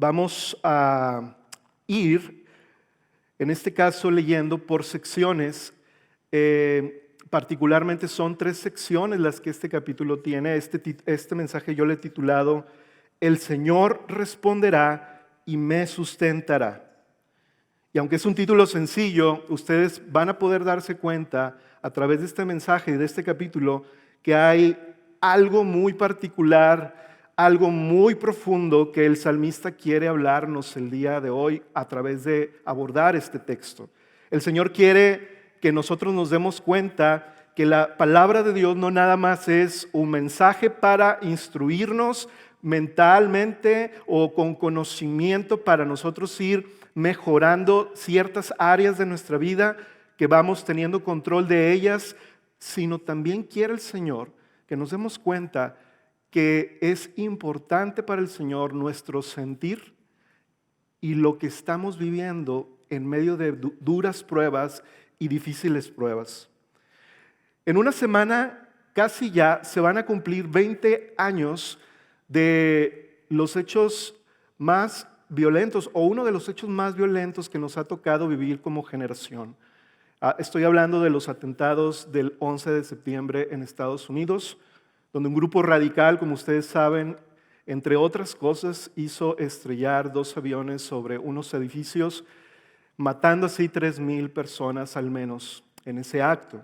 Vamos a ir, en este caso, leyendo por secciones. Particularmente son 3 secciones las que este capítulo tiene. Este mensaje yo le he titulado El Señor responderá y me sustentará. Y aunque es un título sencillo, ustedes van a poder darse cuenta a través de este mensaje y de este capítulo que hay algo muy particular, algo muy profundo que el salmista quiere hablarnos el día de hoy a través de abordar este texto. El Señor quiere que nosotros nos demos cuenta que la palabra de Dios no nada más es un mensaje para instruirnos mentalmente o con conocimiento para nosotros ir mejorando ciertas áreas de nuestra vida, que vamos teniendo control de ellas, sino también quiere el Señor que nos demos cuenta que es importante para el Señor nuestro sentir y lo que estamos viviendo en medio de duras pruebas y difíciles pruebas. En una semana casi ya se van a cumplir 20 años de los hechos más violentos, o uno de los hechos más violentos que nos ha tocado vivir como generación. Estoy hablando de los atentados del 11 de septiembre en Estados Unidos, donde un grupo radical, como ustedes saben, entre otras cosas, hizo estrellar 2 aviones sobre unos edificios, matando así 3,000 personas al menos en ese acto.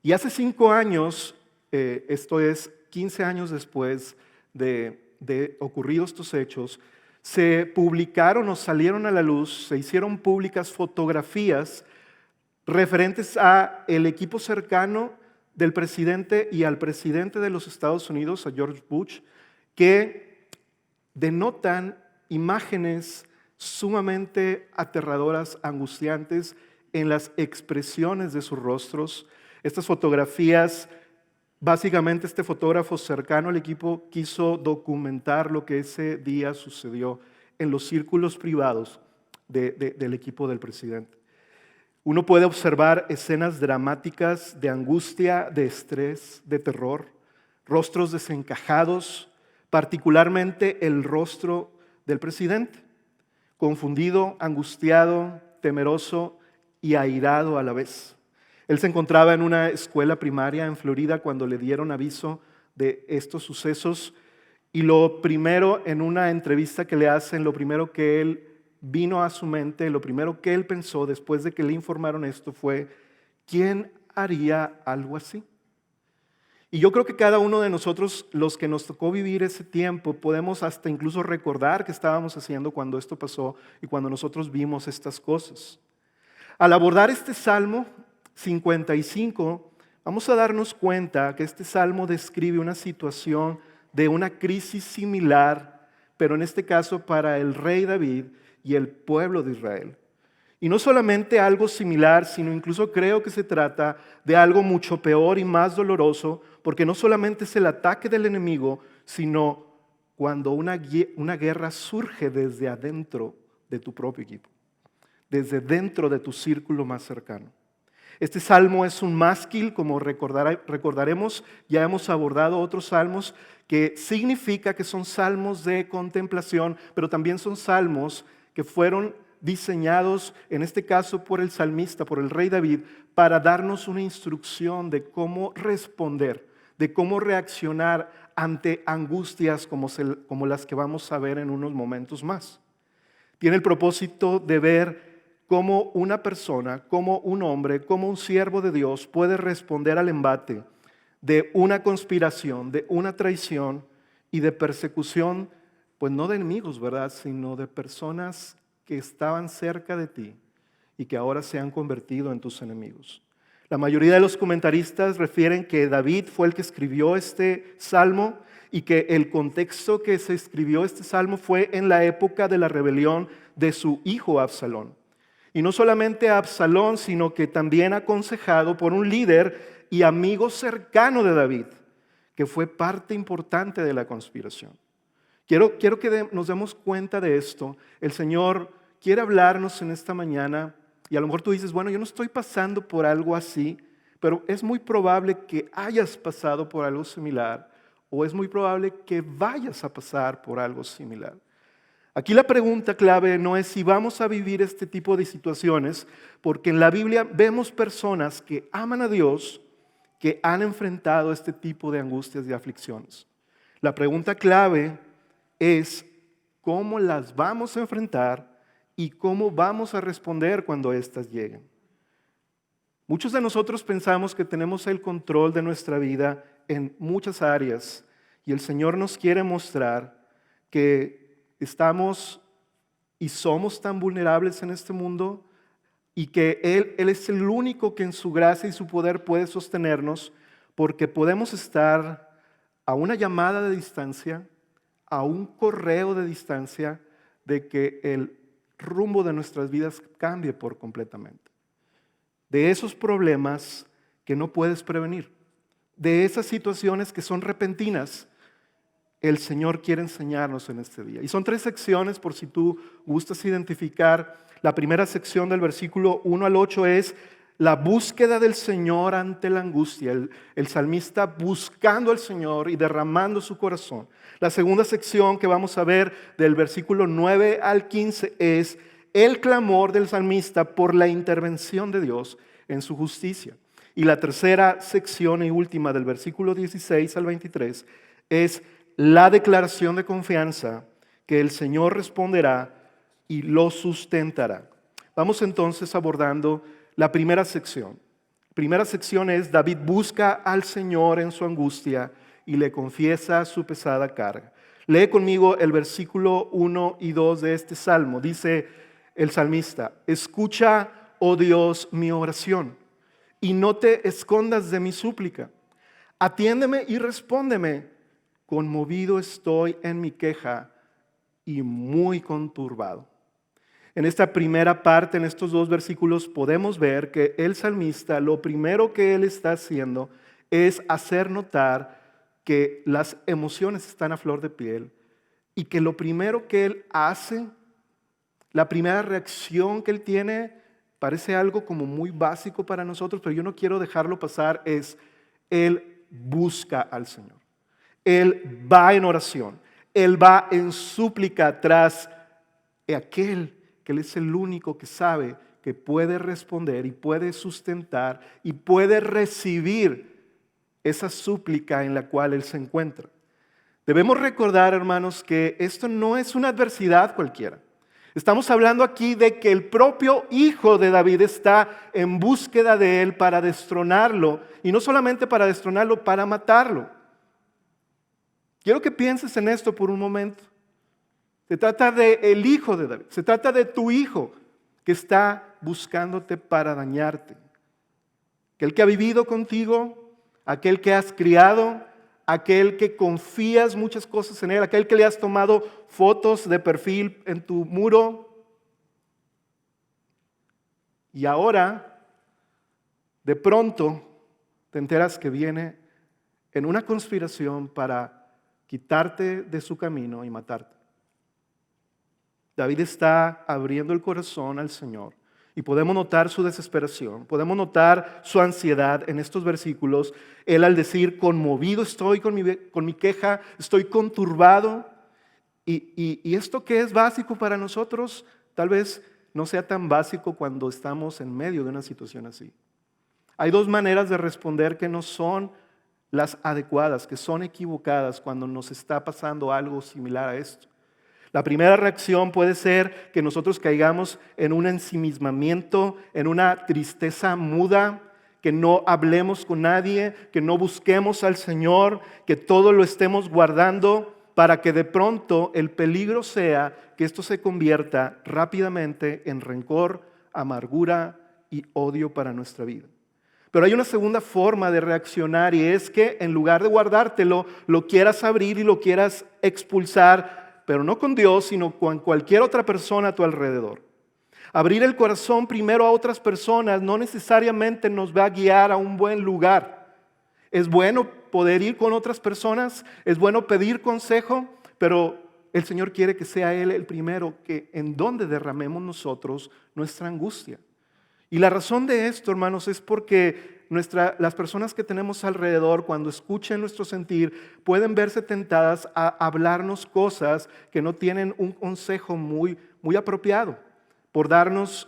Y hace 5 años, esto es 15 años después de ocurridos estos hechos, se publicaron o salieron a la luz, se hicieron públicas fotografías referentes a el equipo cercano del presidente y al presidente de los Estados Unidos, a George Bush, que denotan imágenes sumamente aterradoras, angustiantes en las expresiones de sus rostros. Estas fotografías, básicamente este fotógrafo cercano al equipo quiso documentar lo que ese día sucedió en los círculos privados del equipo del presidente. Uno puede observar escenas dramáticas de angustia, de estrés, de terror, rostros desencajados, particularmente el rostro del presidente, confundido, angustiado, temeroso y airado a la vez. Él se encontraba en una escuela primaria en Florida cuando le dieron aviso de estos sucesos, y lo primero, en una entrevista que le hacen, lo primero que él vino a su mente, lo primero que él pensó después de que le informaron esto fue: ¿quién haría algo así? Y yo creo que cada uno de nosotros, los que nos tocó vivir ese tiempo, podemos hasta incluso recordar qué estábamos haciendo cuando esto pasó y cuando nosotros vimos estas cosas. Al abordar este Salmo 55, vamos a darnos cuenta que este salmo describe una situación de una crisis similar, pero en este caso para el rey David y el pueblo de Israel. Y no solamente algo similar, sino incluso creo que se trata de algo mucho peor y más doloroso, porque no solamente es el ataque del enemigo, sino cuando una guerra surge desde adentro de tu propio equipo, desde dentro de tu círculo más cercano. Este salmo es un mástil, como recordaremos, ya hemos abordado otros salmos, que significa que son salmos de contemplación, pero también son salmos que fueron diseñados, en este caso por el salmista, por el rey David, para darnos una instrucción de cómo responder, de cómo reaccionar ante angustias como las que vamos a ver en unos momentos más. Tiene el propósito de ver cómo una persona, cómo un hombre, cómo un siervo de Dios puede responder al embate de una conspiración, de una traición y de persecución, pues no de enemigos, ¿verdad?, sino de personas que estaban cerca de ti y que ahora se han convertido en tus enemigos. La mayoría de los comentaristas refieren que David fue el que escribió este salmo y que el contexto que se escribió este salmo fue en la época de la rebelión de su hijo Absalón. Y no solamente a Absalón, sino que también aconsejado por un líder y amigo cercano de David, que fue parte importante de la conspiración. Quiero que nos demos cuenta de esto. El Señor quiere hablarnos en esta mañana, y a lo mejor tú dices: bueno, yo no estoy pasando por algo así, pero es muy probable que hayas pasado por algo similar, o es muy probable que vayas a pasar por algo similar. Aquí la pregunta clave no es si vamos a vivir este tipo de situaciones, porque en la Biblia vemos personas que aman a Dios, que han enfrentado este tipo de angustias y aflicciones. La pregunta clave es cómo las vamos a enfrentar y cómo vamos a responder cuando éstas lleguen. Muchos de nosotros pensamos que tenemos el control de nuestra vida en muchas áreas y el Señor nos quiere mostrar que estamos y somos tan vulnerables en este mundo y que Él es el único que en su gracia y su poder puede sostenernos, porque podemos estar a una llamada de distancia, a un correo de distancia de que el rumbo de nuestras vidas cambie por completamente. De esos problemas que no puedes prevenir, de esas situaciones que son repentinas, el Señor quiere enseñarnos en este día. Y son 3 secciones por si tú gustas identificar. La primera sección del versículo 1 al 8 es la búsqueda del Señor ante la angustia. El salmista buscando al Señor y derramando su corazón. La segunda sección que vamos a ver del versículo 9 al 15 es el clamor del salmista por la intervención de Dios en su justicia. Y la tercera sección y última del versículo 16 al 23 es la declaración de confianza que el Señor responderá y lo sustentará. Vamos entonces abordando la primera sección. La primera sección es: David busca al Señor en su angustia y le confiesa su pesada carga. Lee conmigo el versículo 1 y 2 de este salmo. Dice el salmista: escucha, oh Dios, mi oración, y no te escondas de mi súplica. Atiéndeme y respóndeme. Conmovido estoy en mi queja y muy conturbado. En esta primera parte, en estos 2 versículos, podemos ver que el salmista, lo primero que él está haciendo es hacer notar que las emociones están a flor de piel y que lo primero que él hace, la primera reacción que él tiene, parece algo como muy básico para nosotros, pero yo no quiero dejarlo pasar, es él busca al Señor. Él va en oración, Él va en súplica tras aquel que Él es el único que sabe que puede responder y puede sustentar y puede recibir esa súplica en la cual Él se encuentra. Debemos recordar, hermanos, que esto no es una adversidad cualquiera. Estamos hablando aquí de que el propio hijo de David está en búsqueda de Él para destronarlo, y no solamente para destronarlo, para matarlo. Quiero que pienses en esto por un momento. Se trata del hijo de David, se trata de tu hijo que está buscándote para dañarte. Aquel que ha vivido contigo, aquel que has criado, aquel que confías muchas cosas en él, aquel que le has tomado fotos de perfil en tu muro. Y ahora, de pronto, te enteras que viene en una conspiración para quitarte de su camino y matarte. David está abriendo el corazón al Señor y podemos notar su desesperación, podemos notar su ansiedad en estos versículos. Él al decir: conmovido estoy con mi queja, estoy conturbado. Y esto que es básico para nosotros, tal vez no sea tan básico cuando estamos en medio de una situación así. Hay 2 maneras de responder que no son las adecuadas, que son equivocadas cuando nos está pasando algo similar a esto. La primera reacción puede ser que nosotros caigamos en un ensimismamiento, en una tristeza muda, que no hablemos con nadie, que no busquemos al Señor, que todo lo estemos guardando para que de pronto el peligro sea que esto se convierta rápidamente en rencor, amargura y odio para nuestra vida. Pero hay una segunda forma de reaccionar, y es que en lugar de guardártelo, lo quieras abrir y lo quieras expulsar, pero no con Dios, sino con cualquier otra persona a tu alrededor. Abrir el corazón primero a otras personas no necesariamente nos va a guiar a un buen lugar. Es bueno poder ir con otras personas, es bueno pedir consejo, pero el Señor quiere que sea Él el primero que en donde derramemos nosotros nuestra angustia. Y la razón de esto, hermanos, es porque las personas que tenemos alrededor, cuando escuchen nuestro sentir, pueden verse tentadas a hablarnos cosas que no tienen un consejo muy, muy apropiado, por darnos,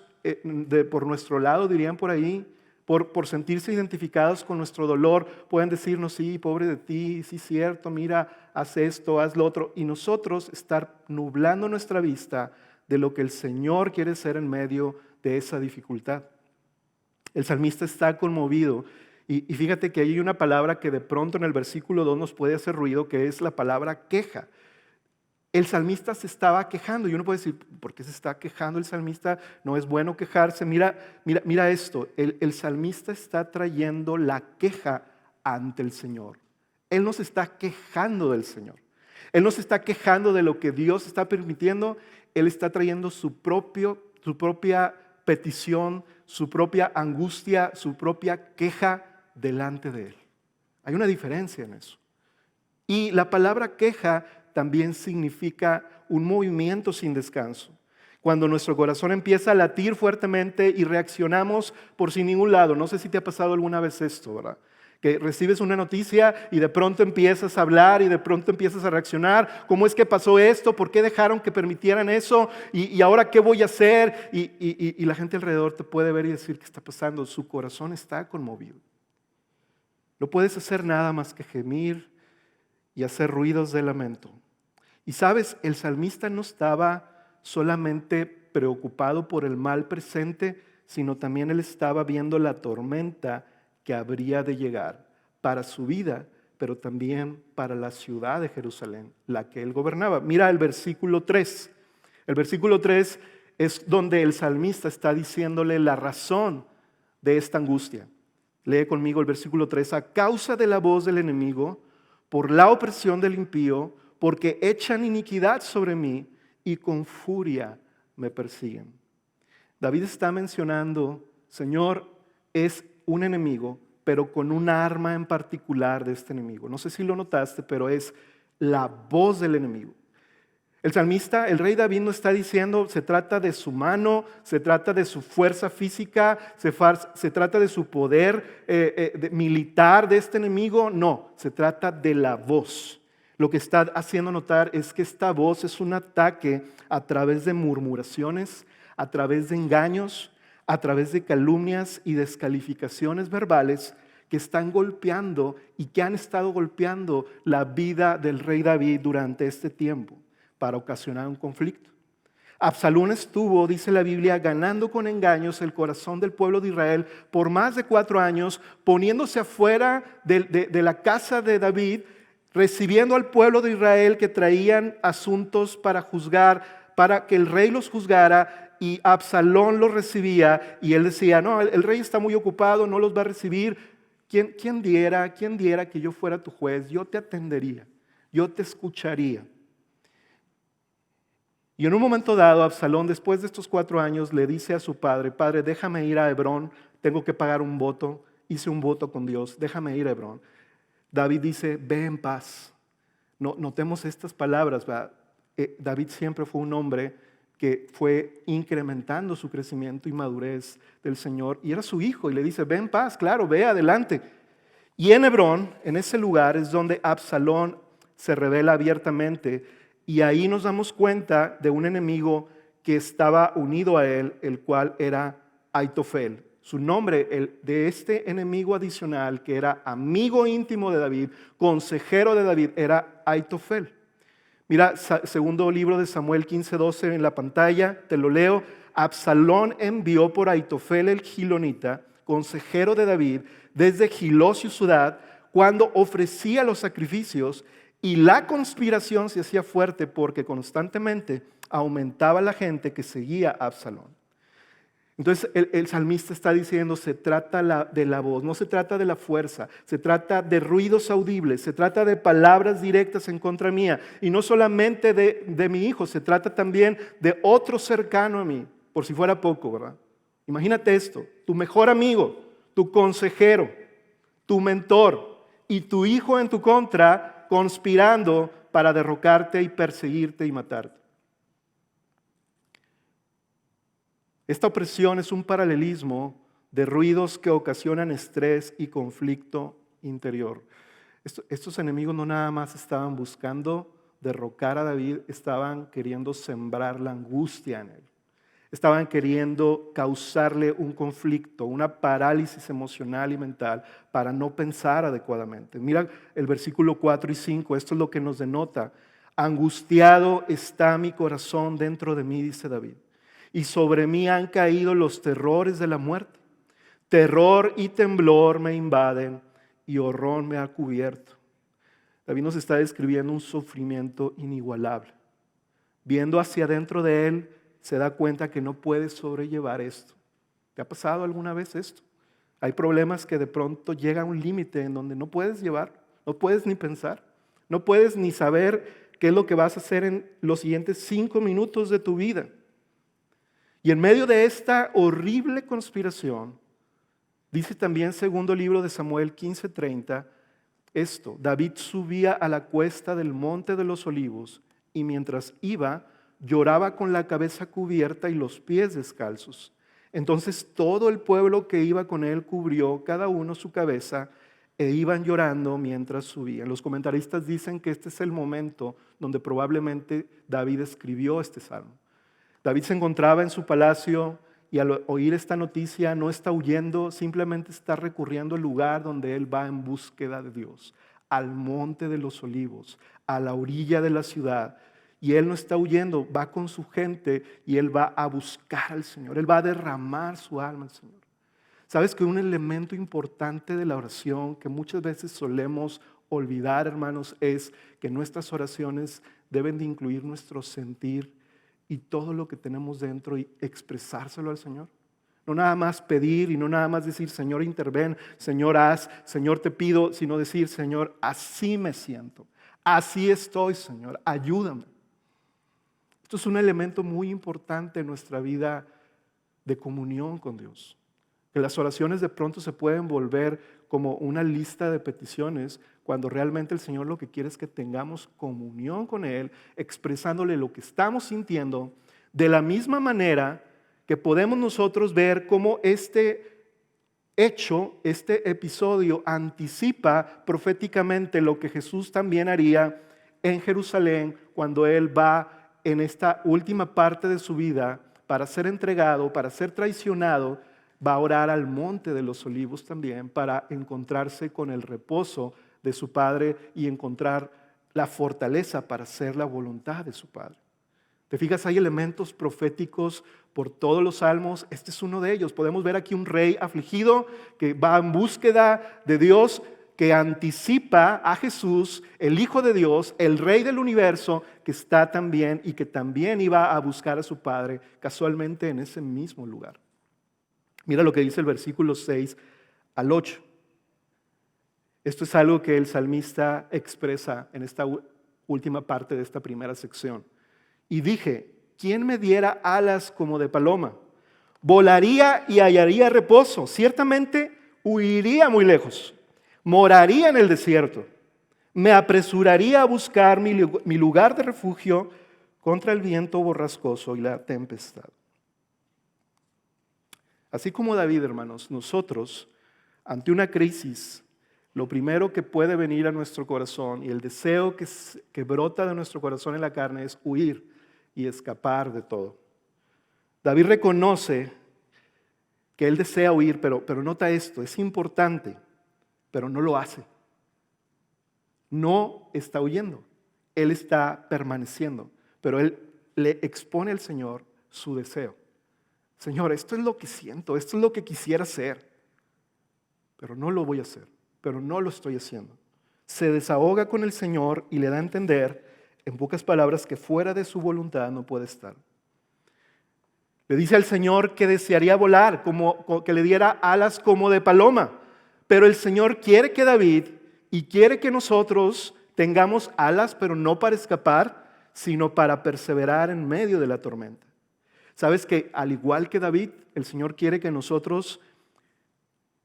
por nuestro lado, dirían por ahí, por sentirse identificados con nuestro dolor, pueden decirnos, sí, pobre de ti, sí, cierto, mira, haz esto, haz lo otro, y nosotros estar nublando nuestra vista de lo que el Señor quiere hacer en medio de esa dificultad. El salmista está conmovido y fíjate que hay una palabra que de pronto en el versículo 2 nos puede hacer ruido, que es la palabra queja. El salmista se estaba quejando y uno puede decir, ¿por qué se está quejando el salmista? No es bueno quejarse. Mira esto, el salmista está trayendo la queja ante el Señor. Él no se está quejando del Señor. Él no se está quejando de lo que Dios está permitiendo. Él está trayendo su propia petición, su propia angustia, su propia queja delante de Él. Hay una diferencia en eso. Y la palabra queja también significa un movimiento sin descanso. Cuando nuestro corazón empieza a latir fuertemente y reaccionamos por sin ningún lado. No sé si te ha pasado alguna vez esto, ¿verdad? Que recibes una noticia y de pronto empiezas a hablar y de pronto empiezas a reaccionar. ¿Cómo es que pasó esto? ¿Por qué dejaron que permitieran eso? ¿Y ahora qué voy a hacer? Y la gente alrededor te puede ver y decir, ¿qué está pasando? Su corazón está conmovido. No puedes hacer nada más que gemir y hacer ruidos de lamento. Y sabes, el salmista no estaba solamente preocupado por el mal presente, sino también él estaba viendo la tormenta que habría de llegar para su vida, pero también para la ciudad de Jerusalén, la que él gobernaba. Mira el versículo 3. El versículo 3 es donde el salmista está diciéndole la razón de esta angustia. Lee conmigo el versículo 3. A causa de la voz del enemigo, por la opresión del impío, porque echan iniquidad sobre mí y con furia me persiguen. David está mencionando, Señor, es un enemigo, pero con un arma en particular de este enemigo. No sé si lo notaste, pero es la voz del enemigo. El salmista, el rey David no está diciendo, se trata de su mano, se trata de su fuerza física, se trata de su poder militar de este enemigo. No, se trata de la voz. Lo que está haciendo notar es que esta voz es un ataque a través de murmuraciones, a través de engaños, a través de calumnias y descalificaciones verbales que están golpeando y que han estado golpeando la vida del rey David durante este tiempo para ocasionar un conflicto. Absalón estuvo, dice la Biblia, ganando con engaños el corazón del pueblo de Israel por más de 4 años, poniéndose afuera de la casa de David, recibiendo al pueblo de Israel que traían asuntos para juzgar, para que el rey los juzgara, y Absalón los recibía y él decía, no, el rey está muy ocupado, no los va a recibir. ¿Quién diera que yo fuera tu juez? Yo te atendería, yo te escucharía. Y en un momento dado, Absalón, después de estos 4 años, le dice a su padre, padre, déjame ir a Hebrón, tengo que pagar un voto, hice un voto con Dios, déjame ir a Hebrón. David dice, ve en paz. Notemos estas palabras, ¿verdad? David siempre fue un hombre que fue incrementando su crecimiento y madurez del Señor, y era su hijo, y le dice, ve en paz, claro, ve adelante. Y en Hebrón, en ese lugar, es donde Absalón se revela abiertamente, y ahí nos damos cuenta de un enemigo que estaba unido a él, el cual era Aitofel. Su nombre, el de este enemigo adicional, que era amigo íntimo de David, consejero de David, era Aitofel. Mira, segundo libro de Samuel 15:12 en la pantalla, te lo leo. Absalón envió por Aitofel el gilonita, consejero de David, desde Gilo su ciudad, cuando ofrecía los sacrificios, y la conspiración se hacía fuerte porque constantemente aumentaba la gente que seguía a Absalón. Entonces el salmista está diciendo, se trata de la voz, no se trata de la fuerza, se trata de ruidos audibles, se trata de palabras directas en contra mía. Y no solamente de mi hijo, se trata también de otro cercano a mí, por si fuera poco, ¿verdad? Imagínate esto, tu mejor amigo, tu consejero, tu mentor y tu hijo en tu contra conspirando para derrocarte y perseguirte y matarte. Esta opresión es un paralelismo de ruidos que ocasionan estrés y conflicto interior. Estos enemigos no nada más estaban buscando derrocar a David, estaban queriendo sembrar la angustia en él. Estaban queriendo causarle un conflicto, una parálisis emocional y mental para no pensar adecuadamente. Mira el versículo 4 y 5, esto es lo que nos denota. Angustiado está mi corazón dentro de mí, dice David, y sobre mí han caído los terrores de la muerte. Terror y temblor me invaden y horror me ha cubierto. David nos está describiendo un sufrimiento inigualable. Viendo hacia adentro de él, se da cuenta que no puede sobrellevar esto. ¿Te ha pasado alguna vez esto? Hay problemas que de pronto llega a un límite en donde no puedes llevar, no puedes ni pensar, no puedes ni saber qué es lo que vas a hacer en los siguientes 5 minutos de tu vida. Y en medio de esta horrible conspiración, dice también segundo libro de Samuel 15:30, esto: David subía a la cuesta del monte de los olivos y mientras iba, lloraba con la cabeza cubierta y los pies descalzos. Entonces todo el pueblo que iba con él cubrió cada uno su cabeza e iban llorando mientras subían. Los comentaristas dicen que este es el momento donde probablemente David escribió este salmo. David se encontraba en su palacio y al oír esta noticia no está huyendo, simplemente está recurriendo al lugar donde él va en búsqueda de Dios, al monte de los olivos, a la orilla de la ciudad. Y él no está huyendo, va con su gente y él va a buscar al Señor. Él va a derramar su alma al Señor. ¿Sabes que un elemento importante de la oración que muchas veces solemos olvidar, hermanos, es que nuestras oraciones deben de incluir nuestro sentir y todo lo que tenemos dentro y expresárselo al Señor? No nada más pedir y no nada más decir, Señor, interven, Señor, haz, Señor, te pido, sino decir, Señor, así me siento, así estoy, Señor, ayúdame. Esto es un elemento muy importante en nuestra vida de comunión con Dios. Que las oraciones de pronto se pueden volver como una lista de peticiones cuando realmente el Señor lo que quiere es que tengamos comunión con Él, expresándole lo que estamos sintiendo, de la misma manera que podemos nosotros ver cómo este hecho, este episodio anticipa proféticamente lo que Jesús también haría en Jerusalén cuando Él va en esta última parte de su vida para ser entregado, para ser traicionado. Va a orar al monte de los olivos también para encontrarse con el reposo de su Padre y encontrar la fortaleza para hacer la voluntad de su Padre. ¿Te fijas? Hay elementos proféticos por todos los salmos. Este es uno de ellos. Podemos ver aquí un rey afligido que va en búsqueda de Dios, que anticipa a Jesús, el Hijo de Dios, el Rey del universo, que está también y que también iba a buscar a su Padre casualmente en ese mismo lugar. Mira lo que dice el versículo 6 al 8. Esto es algo que el salmista expresa en esta última parte de esta primera sección. Y dije, ¿quién me diera alas como de paloma? Volaría y hallaría reposo. Ciertamente huiría muy lejos. Moraría en el desierto. Me apresuraría a buscar mi lugar de refugio contra el viento borrascoso y la tempestad. Así como David, hermanos, nosotros, ante una crisis, lo primero que puede venir a nuestro corazón y el deseo que brota de nuestro corazón en la carne es huir y escapar de todo. David reconoce que él desea huir, pero nota esto, es importante, pero no lo hace. No está huyendo, él está permaneciendo, pero él le expone al Señor su deseo. Señor, esto es lo que siento, esto es lo que quisiera hacer, pero no lo voy a hacer, pero no lo estoy haciendo. Se desahoga con el Señor y le da a entender, en pocas palabras, que fuera de su voluntad no puede estar. Le dice al Señor que desearía volar, que le diera alas como de paloma, pero el Señor quiere que David y quiere que nosotros tengamos alas, pero no para escapar, sino para perseverar en medio de la tormenta. Sabes que al igual que David, el Señor quiere que nosotros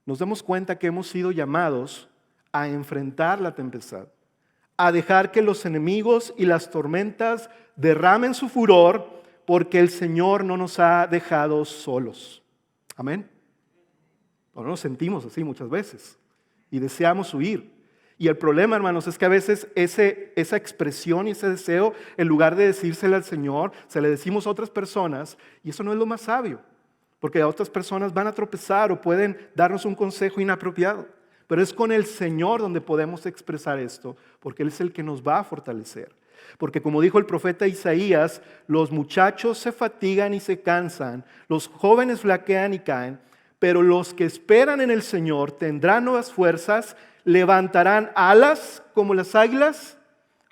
nos demos cuenta que hemos sido llamados a enfrentar la tempestad, a dejar que los enemigos y las tormentas derramen su furor, porque el Señor no nos ha dejado solos. Amén. O no nos sentimos así muchas veces y deseamos huir. Y el problema, hermanos, es que a veces esa expresión y ese deseo, en lugar de decírselo al Señor, se le decimos a otras personas, y eso no es lo más sabio, porque a otras personas van a tropezar o pueden darnos un consejo inapropiado. Pero es con el Señor donde podemos expresar esto, porque Él es el que nos va a fortalecer. Porque como dijo el profeta Isaías, los muchachos se fatigan y se cansan, los jóvenes flaquean y caen, pero los que esperan en el Señor tendrán nuevas fuerzas, levantarán alas como las águilas,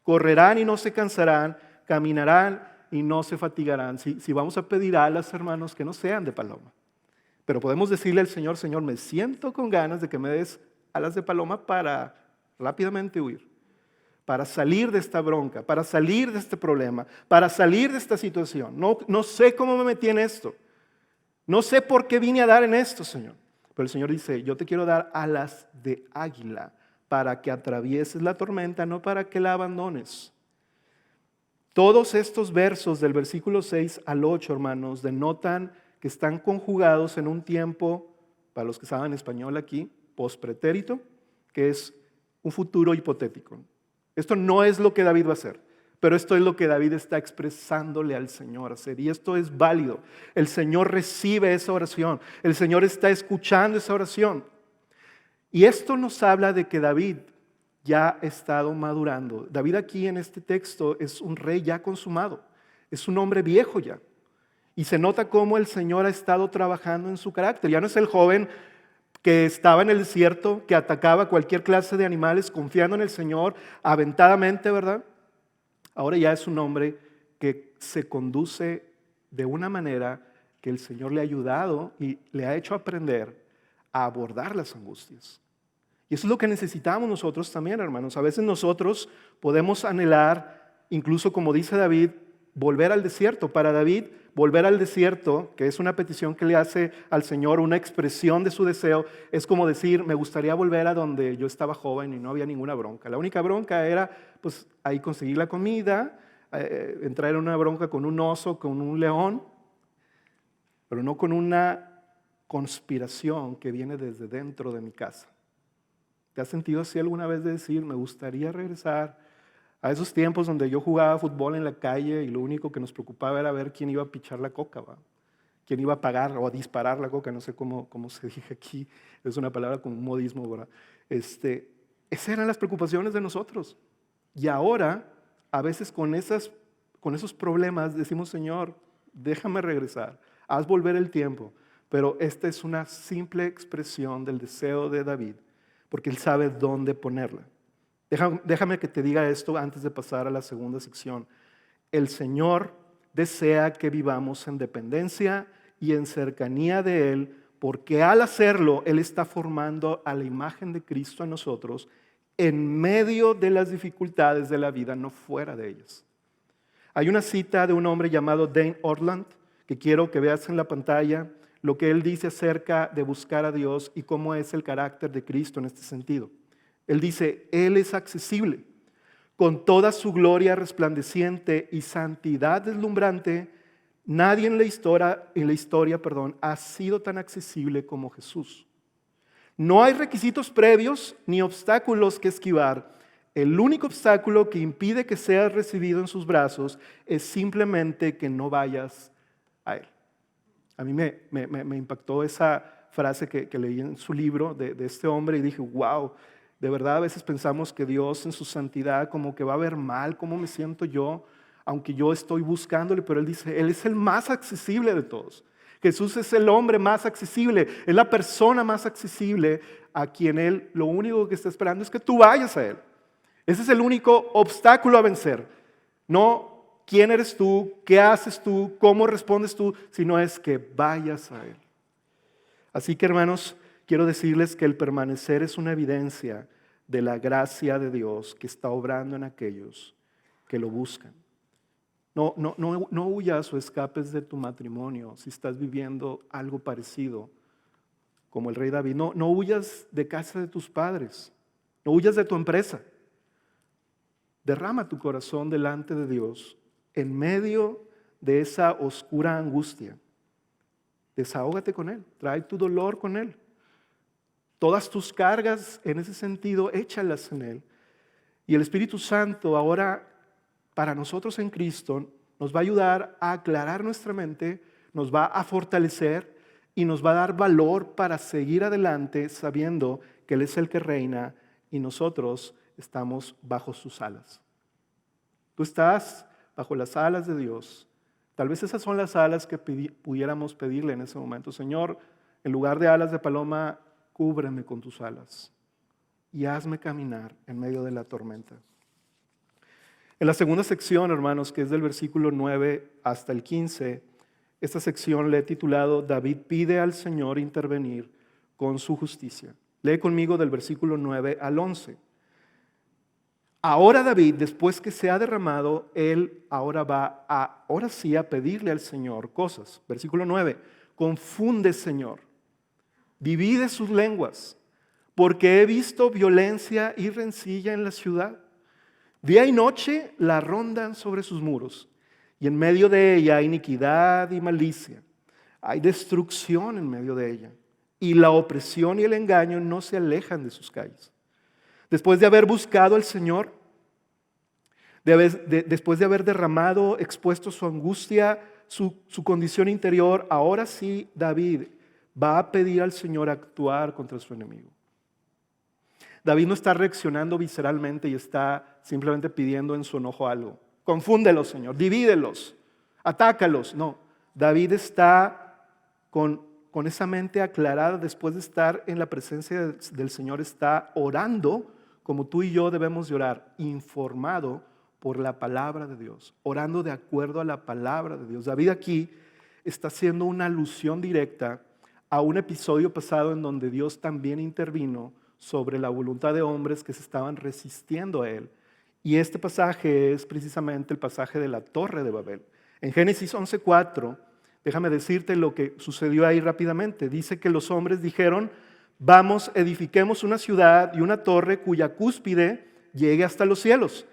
correrán y no se cansarán, caminarán y no se fatigarán. Si vamos a pedir alas, hermanos, que no sean de paloma. Pero podemos decirle al Señor, Señor, me siento con ganas de que me des alas de paloma para rápidamente huir, para salir de esta bronca, para salir de este problema, para salir de esta situación. No sé cómo me metí en esto. No sé por qué vine a dar en esto, Señor. Pero el Señor dice, yo te quiero dar alas de águila para que atravieses la tormenta, no para que la abandones. Todos estos versos del versículo 6 al 8, hermanos, denotan que están conjugados en un tiempo, para los que saben español aquí, pospretérito, que es un futuro hipotético. Esto no es lo que David va a hacer, pero esto es lo que David está expresándole al Señor hacer, y esto es válido. El Señor recibe esa oración, el Señor está escuchando esa oración. Y esto nos habla de que David ya ha estado madurando. David aquí en este texto es un rey ya consumado, es un hombre viejo ya. Y se nota cómo el Señor ha estado trabajando en su carácter. Ya no es el joven que estaba en el desierto, que atacaba cualquier clase de animales confiando en el Señor aventadamente, ¿verdad? Ahora ya es un hombre que se conduce de una manera que el Señor le ha ayudado y le ha hecho aprender a abordar las angustias. Y eso es lo que necesitamos nosotros también, hermanos. A veces nosotros podemos anhelar, incluso como dice David, volver al desierto. Para David, volver al desierto, que es una petición que le hace al Señor, una expresión de su deseo, es como decir, me gustaría volver a donde yo estaba joven y no había ninguna bronca. La única bronca era, pues, ahí conseguir la comida, entrar en una bronca con un oso, con un león, pero no con una conspiración que viene desde dentro de mi casa. ¿Te has sentido así alguna vez de decir, me gustaría regresar a esos tiempos donde yo jugaba fútbol en la calle y lo único que nos preocupaba era ver quién iba a pichar la coca, ¿va? Quién iba a pagar o a disparar la coca? No sé cómo se dice aquí, es una palabra con un modismo, ¿verdad? Esas eran las preocupaciones de nosotros. Y ahora, a veces con esos problemas decimos, Señor, déjame regresar, haz volver el tiempo. Pero esta es una simple expresión del deseo de David, porque él sabe dónde ponerla. Déjame que te diga esto antes de pasar a la segunda sección. El Señor desea que vivamos en dependencia y en cercanía de Él, porque al hacerlo, Él está formando a la imagen de Cristo en nosotros en medio de las dificultades de la vida, no fuera de ellas. Hay una cita de un hombre llamado Dane Ortland, que quiero que veas en la pantalla, lo que él dice acerca de buscar a Dios y cómo es el carácter de Cristo en este sentido. Él dice, Él es accesible, con toda su gloria resplandeciente y santidad deslumbrante. Nadie en la historia, ha sido tan accesible como Jesús. No hay requisitos previos ni obstáculos que esquivar. El único obstáculo que impide que seas recibido en sus brazos es simplemente que no vayas a Él. A mí me impactó esa frase que leí en su libro de este hombre y dije, wow, de verdad a veces pensamos que Dios en su santidad como que va a ver mal cómo me siento yo, aunque yo estoy buscándole, pero Él dice, Él es el más accesible de todos. Jesús es el hombre más accesible, es la persona más accesible a quien Él lo único que está esperando es que tú vayas a Él. Ese es el único obstáculo a vencer. No quién eres tú, qué haces tú, cómo respondes tú, sino es que vayas a Él. Así que, hermanos, quiero decirles que el permanecer es una evidencia de la gracia de Dios que está obrando en aquellos que lo buscan. No huyas o escapes de tu matrimonio si estás viviendo algo parecido como el rey David. No huyas de casa de tus padres, no huyas de tu empresa. Derrama tu corazón delante de Dios en medio de esa oscura angustia. Desahógate con Él, trae tu dolor con Él. Todas tus cargas, en ese sentido, échalas en Él. Y el Espíritu Santo ahora, para nosotros en Cristo, nos va a ayudar a aclarar nuestra mente, nos va a fortalecer y nos va a dar valor para seguir adelante sabiendo que Él es el que reina y nosotros estamos bajo sus alas. Tú estás bajo las alas de Dios. Tal vez esas son las alas que pudiéramos pedirle en ese momento. Señor, en lugar de alas de paloma, cúbreme con tus alas y hazme caminar en medio de la tormenta. En la segunda sección, hermanos, que es del versículo 9 hasta el 15, esta sección le he titulado David pide al Señor intervenir con su justicia. Lee conmigo del versículo 9 al 11. Ahora David, después que se ha derramado, él ahora sí a pedirle al Señor cosas. Versículo 9, confunde, Señor, divide sus lenguas, porque he visto violencia y rencilla en la ciudad. Día y noche la rondan sobre sus muros, y en medio de ella hay iniquidad y malicia. Hay destrucción en medio de ella, y la opresión y el engaño no se alejan de sus calles. Después de haber buscado al Señor, después de haber derramado, expuesto su angustia, su condición interior, ahora sí David va a pedir al Señor actuar contra su enemigo. David no está reaccionando visceralmente y está simplemente pidiendo en su enojo algo. Confúndelos, Señor, divídelos, atácalos. No, David está con esa mente aclarada después de estar en la presencia del Señor, está orando como tú y yo debemos de orar, informado por la palabra de Dios, orando de acuerdo a la palabra de Dios. David aquí está haciendo una alusión directa a un episodio pasado en donde Dios también intervino sobre la voluntad de hombres que se estaban resistiendo a Él. Y este pasaje es precisamente el pasaje de la Torre de Babel. En Génesis 11:4, déjame decirte lo que sucedió ahí rápidamente. Dice que los hombres dijeron, vamos, edifiquemos una ciudad y una torre cuya cúspide llegue hasta los cielos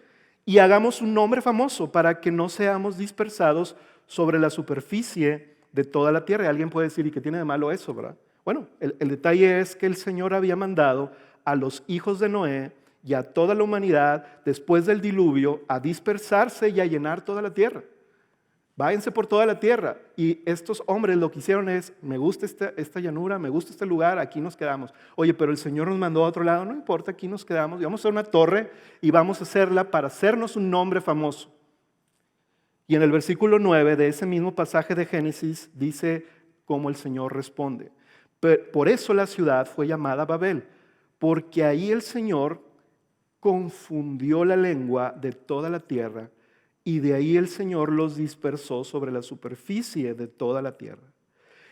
y hagamos un nombre famoso para que no seamos dispersados sobre la superficie de toda la tierra. Y alguien puede decir, ¿y qué tiene de malo eso, verdad? Bueno, el detalle es que el Señor había mandado a los hijos de Noé y a toda la humanidad después del diluvio a dispersarse y a llenar toda la tierra. Váyanse por toda la tierra. Y estos hombres lo que hicieron es, me gusta esta llanura, me gusta este lugar, aquí nos quedamos. Oye, pero el Señor nos mandó a otro lado, no importa, aquí nos quedamos. Y vamos a hacer una torre y vamos a hacerla para hacernos un nombre famoso. Y en el versículo 9 de ese mismo pasaje de Génesis dice cómo el Señor responde. Por eso la ciudad fue llamada Babel, porque ahí el Señor confundió la lengua de toda la tierra y de ahí el Señor los dispersó sobre la superficie de toda la tierra.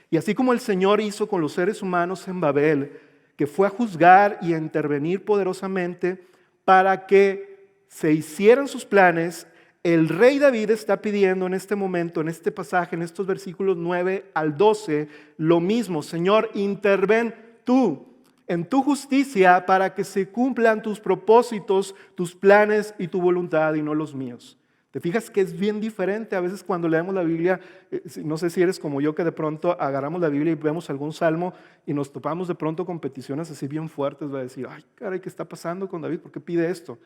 Y así como el Señor hizo con los seres humanos en Babel, que fue a juzgar y a intervenir poderosamente para que se hicieran sus planes, el rey David está pidiendo en este momento, en este pasaje, en estos versículos 9 al 12, lo mismo. Señor, interven tú en tu justicia para que se cumplan tus propósitos, tus planes y tu voluntad y no los míos. ¿Te fijas que es bien diferente? A veces cuando leemos la Biblia, no sé si eres como yo que de pronto agarramos la Biblia y vemos algún salmo y nos topamos de pronto con peticiones así bien fuertes, va a decir, ay, caray, ¿qué está pasando con David? ¿Por qué pide esto?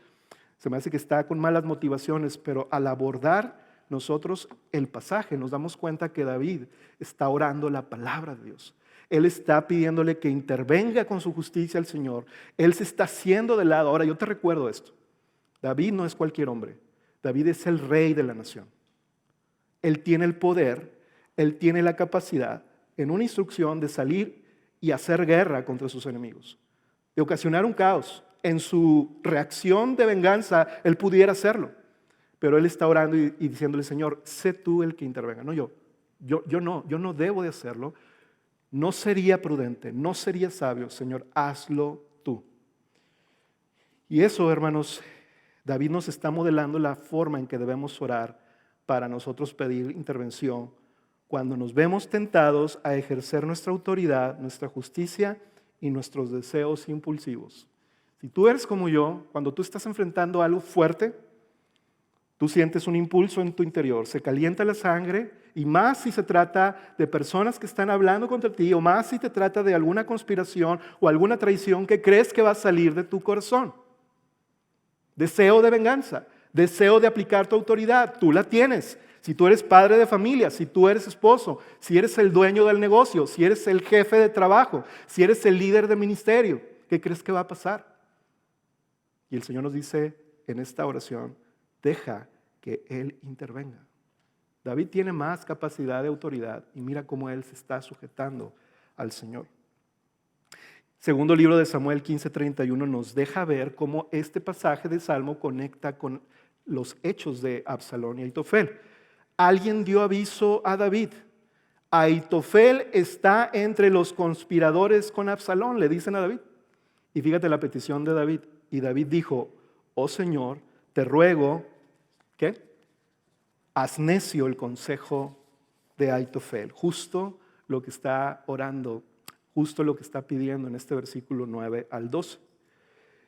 Se me hace que está con malas motivaciones, pero al abordar nosotros el pasaje nos damos cuenta que David está orando la palabra de Dios. Él está pidiéndole que intervenga con su justicia al Señor. Él se está haciendo de lado. Ahora yo te recuerdo esto. David no es cualquier hombre. David es el rey de la nación. Él tiene el poder, él tiene la capacidad en una instrucción de salir y hacer guerra contra sus enemigos, de ocasionar un caos. En su reacción de venganza, él pudiera hacerlo. Pero él está orando y diciéndole, Señor, sé tú el que intervenga. No yo no debo de hacerlo. No sería prudente, no sería sabio. Señor, hazlo tú. Y eso, hermanos, David nos está modelando la forma en que debemos orar para nosotros pedir intervención cuando nos vemos tentados a ejercer nuestra autoridad, nuestra justicia y nuestros deseos impulsivos. Si tú eres como yo, cuando tú estás enfrentando algo fuerte, Tú sientes un impulso en tu interior, se calienta la sangre, y más si se trata de personas que están hablando contra ti, o más si te trata de alguna conspiración o alguna traición que crees que va a salir de tu corazón. Deseo de venganza, deseo de aplicar tu autoridad, tú la tienes. Si tú eres padre de familia, si tú eres esposo, si eres el dueño del negocio, si eres el jefe de trabajo, si eres el líder de ministerio, ¿qué crees que va a pasar? Y el Señor nos dice en esta oración, deja que Él intervenga. David tiene más capacidad de autoridad y mira cómo él se está sujetando al Señor. Segundo libro de Samuel 15:31 nos deja ver cómo este pasaje de Salmo conecta con los hechos de Absalón y Aitofel. Alguien dio aviso a David. Aitofel está entre los conspiradores con Absalón, le dicen a David. Y fíjate la petición de David. Y David dijo, oh Señor, te ruego, ¿qué? Haz necio el consejo de Aitofel. Justo lo que está orando, justo lo que está pidiendo en este versículo 9 al 12.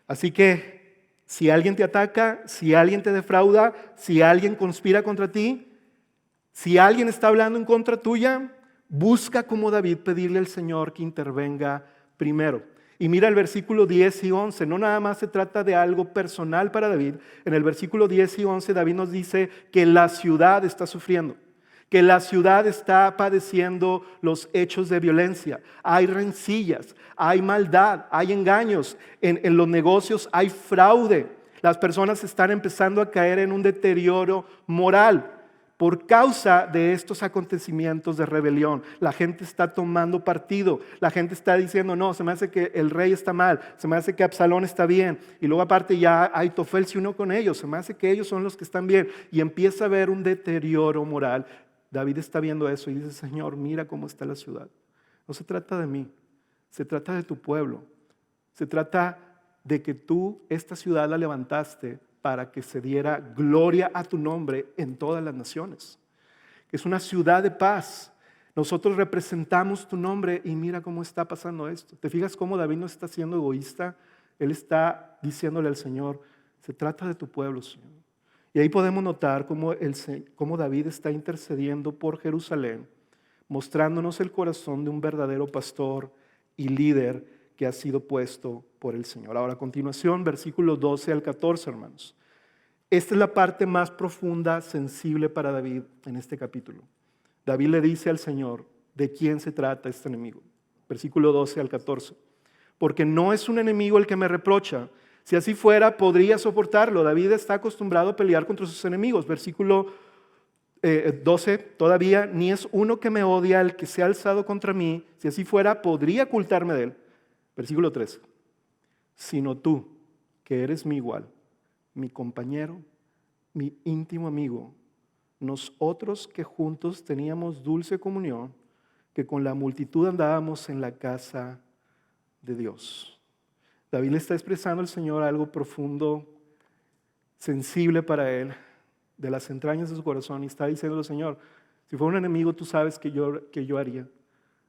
Así que si alguien te ataca, si alguien te defrauda, si alguien conspira contra ti, si alguien está hablando en contra tuya, busca como David pedirle al Señor que intervenga primero. Y mira el versículo 10 y 11, no nada más se trata de algo personal para David. En el versículo 10 y 11 David nos dice que la ciudad está sufriendo, que la ciudad está padeciendo los hechos de violencia. Hay rencillas, hay maldad, hay engaños, en los negocios hay fraude. Las personas están empezando a caer en un deterioro moral. Por causa de estos acontecimientos de rebelión, la gente está tomando partido, la gente está diciendo, no, se me hace que el rey está mal, se me hace que Absalón está bien, y luego aparte ya Aitofel se unió con ellos, se me hace que ellos son los que están bien, y empieza a haber un deterioro moral. David está viendo eso y dice, Señor, mira cómo está la ciudad. No se trata de mí, se trata de tu pueblo, se trata de que tú esta ciudad la levantaste para que se diera gloria a tu nombre en todas las naciones. Es una ciudad de paz. Nosotros representamos tu nombre y mira cómo está pasando esto. ¿Te fijas cómo David no está siendo egoísta? Él está diciéndole al Señor, se trata de tu pueblo, Señor. Y ahí podemos notar cómo David está intercediendo por Jerusalén, mostrándonos el corazón de un verdadero pastor y líder que ha sido puesto por el Señor. Ahora, a continuación, versículos 12 al 14, hermanos. Esta es la parte más profunda, sensible para David en este capítulo. David le dice al Señor, ¿de quién se trata este enemigo? Versículo 12 al 14. Porque no es un enemigo el que me reprocha. Si así fuera, podría soportarlo. David está acostumbrado a pelear contra sus enemigos. Versículo 12, todavía, ni es uno que me odia el que se ha alzado contra mí. Si así fuera, podría ocultarme de él. Versículo 13, sino tú, que eres mi igual, mi compañero, mi íntimo amigo, nosotros que juntos teníamos dulce comunión, que con la multitud andábamos en la casa de Dios. David le está expresando al Señor algo profundo, sensible para él, de las entrañas de su corazón, y está diciendo, Señor, si fuera un enemigo tú sabes que yo haría,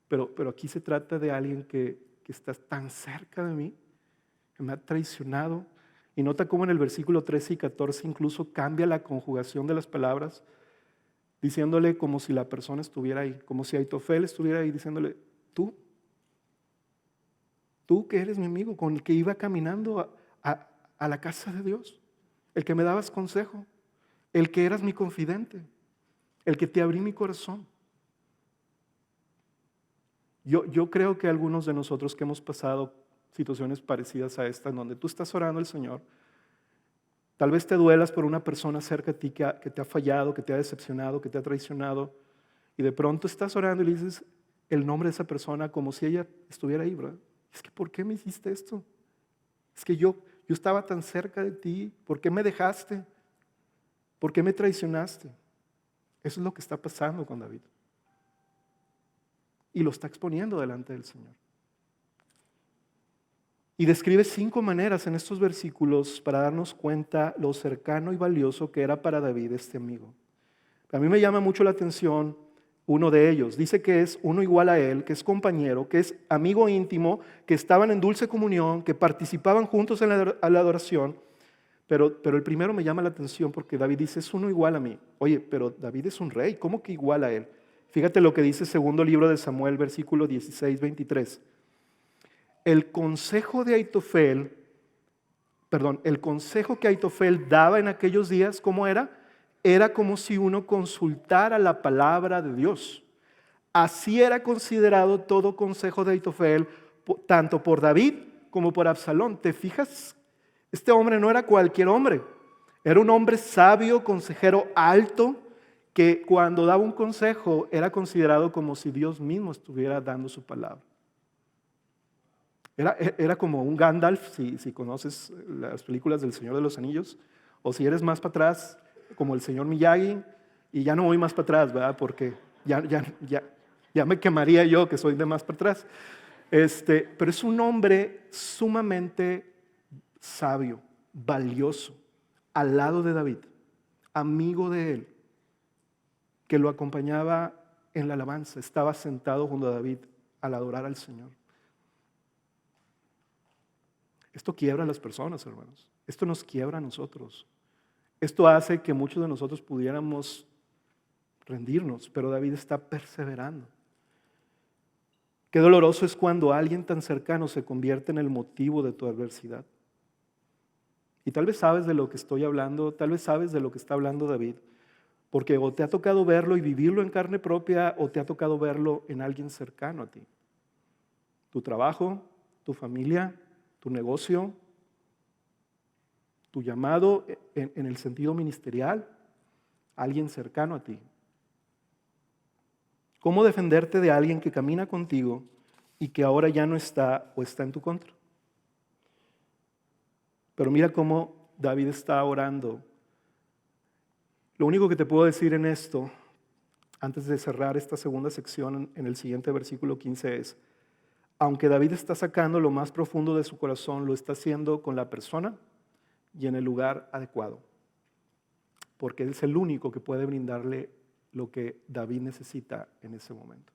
pero aquí se trata de alguien que estás tan cerca de mí, que me ha traicionado. Y nota cómo en el versículo 13 y 14 incluso cambia la conjugación de las palabras, diciéndole como si la persona estuviera ahí, como si Aitofel estuviera ahí, diciéndole, tú que eres mi amigo, con el que iba caminando a la casa de Dios, el que me dabas consejo, el que eras mi confidente, el que te abrí mi corazón. Yo creo que algunos de nosotros que hemos pasado situaciones parecidas a esta, en donde tú estás orando al Señor, tal vez te duelas por una persona cerca de ti que te ha fallado, que te ha decepcionado, que te ha traicionado, y de pronto estás orando y le dices el nombre de esa persona como si ella estuviera ahí, ¿verdad? Es que ¿por qué me hiciste esto? Es que yo estaba tan cerca de ti, ¿por qué me dejaste? ¿Por qué me traicionaste? Eso es lo que está pasando con David. Y lo está exponiendo delante del Señor. Y describe 5 maneras en estos versículos para darnos cuenta lo cercano y valioso que era para David este amigo. A mí me llama mucho la atención uno de ellos. Dice que es uno igual a él, que es compañero, que es amigo íntimo, que estaban en dulce comunión, que participaban juntos en la adoración. Pero el primero me llama la atención porque David dice, es uno igual a mí. Oye, pero David es un rey, ¿cómo que igual a él? Fíjate lo que dice segundo libro de Samuel, versículo 16, 23. El consejo que Aitofel daba en aquellos días, ¿cómo era? Era como si uno consultara la palabra de Dios. Así era considerado todo consejo de Aitofel, tanto por David como por Absalón. ¿Te fijas? Este hombre no era cualquier hombre. Era un hombre sabio, consejero alto, que cuando daba un consejo era considerado como si Dios mismo estuviera dando su palabra. Era como un Gandalf, si conoces las películas del Señor de los Anillos, o si eres más para atrás, como el señor Miyagi, y ya no voy más para atrás, ¿verdad? Porque ya me quemaría yo, que soy de más para atrás. Pero es un hombre sumamente sabio, valioso, al lado de David, amigo de él, que lo acompañaba en la alabanza, estaba sentado junto a David al adorar al Señor. Esto quiebra a las personas, hermanos. Esto nos quiebra a nosotros. Esto hace que muchos de nosotros pudiéramos rendirnos, pero David está perseverando. Qué doloroso es cuando alguien tan cercano se convierte en el motivo de tu adversidad. Y tal vez sabes de lo que estoy hablando, tal vez sabes de lo que está hablando David, porque o te ha tocado verlo y vivirlo en carne propia, o te ha tocado verlo en alguien cercano a ti. Tu trabajo, tu familia, tu negocio, tu llamado en el sentido ministerial, alguien cercano a ti. ¿Cómo defenderte de alguien que camina contigo y que ahora ya no está o está en tu contra? Pero mira cómo David está orando. Lo único que te puedo decir en esto, antes de cerrar esta segunda sección en el siguiente versículo 15 es, aunque David está sacando lo más profundo de su corazón, lo está haciendo con la persona y en el lugar adecuado, porque Él es el único que puede brindarle lo que David necesita en ese momento.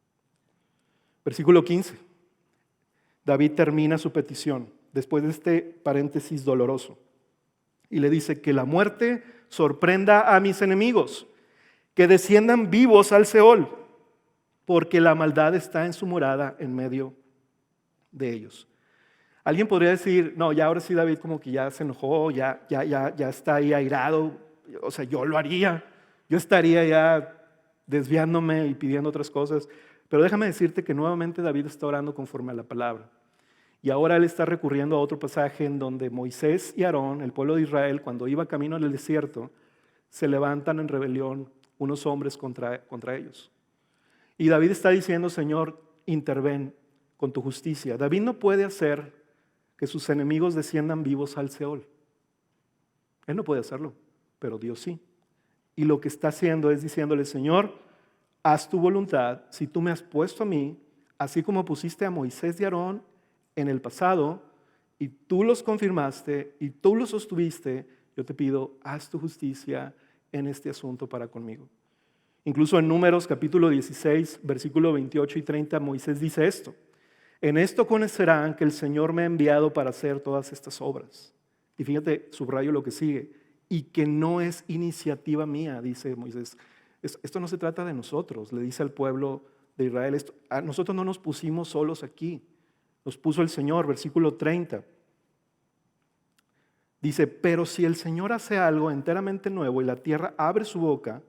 Versículo 15. David termina su petición después de este paréntesis doloroso y le dice que la muerte sorprenda a mis enemigos, que desciendan vivos al Seol, porque la maldad está en su morada en medio de ellos. Alguien podría decir, no, ya ahora sí David como que ya se enojó, ya está ahí airado, o sea, yo lo haría, yo estaría ya desviándome y pidiendo otras cosas, pero déjame decirte que nuevamente David está orando conforme a la palabra. Y ahora él está recurriendo a otro pasaje en donde Moisés y Aarón, el pueblo de Israel, cuando iba camino al desierto, se levantan en rebelión unos hombres contra ellos. Y David está diciendo, Señor, interven con tu justicia. David no puede hacer que sus enemigos desciendan vivos al Seol. Él no puede hacerlo, pero Dios sí. Y lo que está haciendo es diciéndole, Señor, haz tu voluntad. Si tú me has puesto a mí, así como pusiste a Moisés y Aarón en el pasado, y tú los confirmaste y tú los sostuviste, yo te pido, haz tu justicia en este asunto para conmigo. Incluso en Números capítulo 16, versículo 28 y 30, Moisés dice esto: en esto conocerán que el Señor me ha enviado para hacer todas estas obras. Y fíjate, subrayo lo que sigue, y que no es iniciativa mía, dice Moisés. Esto no se trata de nosotros, le dice al pueblo de Israel. Nosotros no nos pusimos solos aquí, nos puso el Señor, versículo 30. Dice, pero si el Señor hace algo enteramente nuevo y la tierra abre su boca